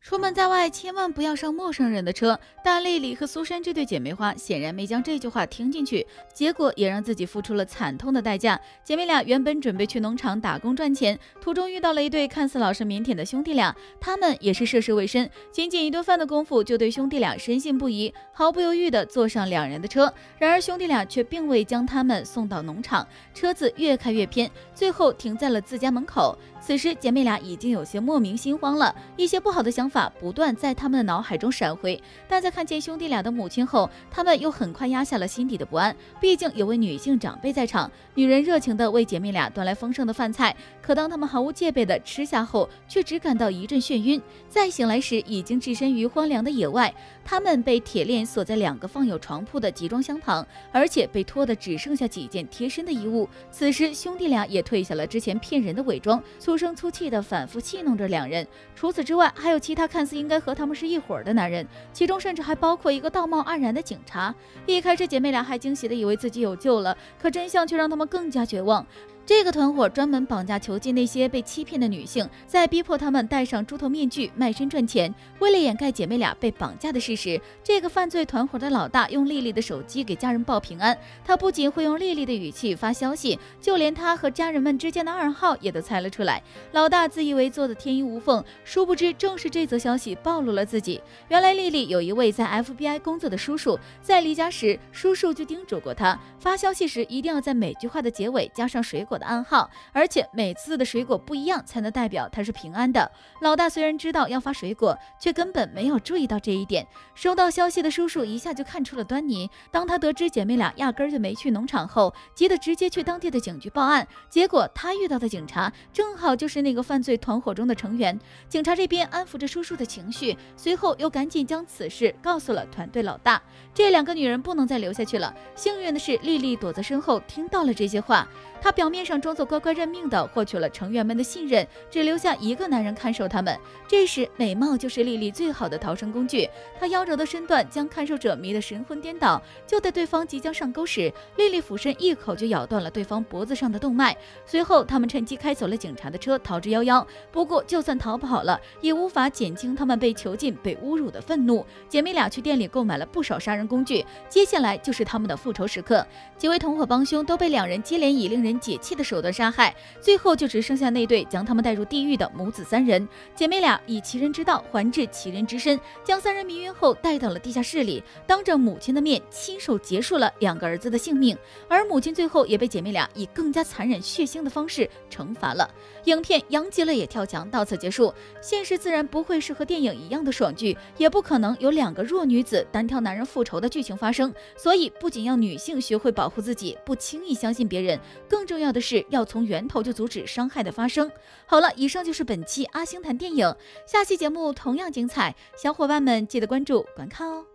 出门在外，千万不要上陌生人的车。但丽丽和苏珊这对姐妹花显然没将这句话听进去，结果也让自己付出了惨痛的代价。姐妹俩原本准备去农场打工赚钱，途中遇到了一对看似老实腼腆的兄弟俩，他们也是涉世未深，仅仅一顿饭的功夫就对兄弟俩深信不疑，毫不犹豫地坐上两人的车。然而兄弟俩却并未将他们送到农场，车子越开越偏，最后停在了自家门口。此时姐妹俩已经有些莫名心慌了，一些不好的想法不断在他们的脑海中闪回，但在看见兄弟俩的母亲后，他们又很快压下了心底的不安。毕竟有位女性长辈在场，女人热情地为姐妹俩端来丰盛的饭菜，可当他们毫无戒备地吃下后，却只感到一阵眩晕。再醒来时，已经置身于荒凉的野外，他们被铁链锁在两个放有床铺的集装箱旁，而且被拖得只剩下几件贴身的衣物。此时兄弟俩也褪下了之前骗人的伪装，粗声粗气地反复戏弄着两人。除此之外，还有其他看似应该和他们是一伙儿的男人，其中甚至还包括一个道貌岸然的警察。一开始姐妹俩还惊喜地以为自己有救了，可真相却让他们更加绝望。这个团伙专门绑架囚禁那些被欺骗的女性，再逼迫他们戴上猪头面具卖身赚钱。为了掩盖姐妹俩被绑架的事实，这个犯罪团伙的老大用丽丽的手机给家人报平安。他不仅会用丽丽的语气发消息，就连他和家人们之间的暗号也都猜了出来。老大自以为做的天衣无缝，殊不知正是这则消息暴露了自己。原来丽丽有一位在 FBI 工作的叔叔，在离家时叔叔就叮嘱过他，发消息时一定要在每句话的结尾加上水果的暗号，而且每次的水果不一样才能代表他是平安的。老大虽然知道要发水果，却根本没有注意到这一点。收到消息的叔叔一下就看出了端倪，当他得知姐妹俩压根儿就没去农场后，急得直接去当地的警局报案。结果他遇到的警察正好就是那个犯罪团伙中的成员。警察这边安抚着叔叔的情绪，随后又赶紧将此事告诉了团队老大。这两个女人不能再留下去了。幸运的是，丽丽躲在身后听到了这些话，她表面上装作乖乖认命的获取了成员们的信任，只留下一个男人看守他们。这时美貌就是丽丽最好的逃生工具，她妖娆的身段将看守者迷得神魂颠倒。就在对方即将上钩时，丽丽俯身一口就咬断了对方脖子上的动脉。随后他们趁机开走了警察的车，逃之夭夭。不过就算逃跑了，也无法减轻他们被囚禁被侮辱的愤怒。姐妹俩去店里购买了不少杀人工具，接下来就是他们的复仇时刻。几位同伙帮凶都被两人接连以令人解气的手段杀害，最后就只剩下那对将他们带入地狱的母子三人。姐妹俩以其人之道还治其人之身，将三人迷晕后带到了地下室里，当着母亲的面亲手结束了两个儿子的性命。而母亲最后也被姐妹俩以更加残忍血腥的方式惩罚了。影片杨极了也跳墙到此结束。现实自然不会是和电影一样的爽剧，也不可能有两个弱女子单挑男人复仇的剧情发生。所以不仅要女性学会保护自己，不轻易相信别人，更重要的是要从源头就阻止伤害的发生。好了，以上就是本期阿星谈电影，下期节目同样精彩，小伙伴们记得关注观看哦。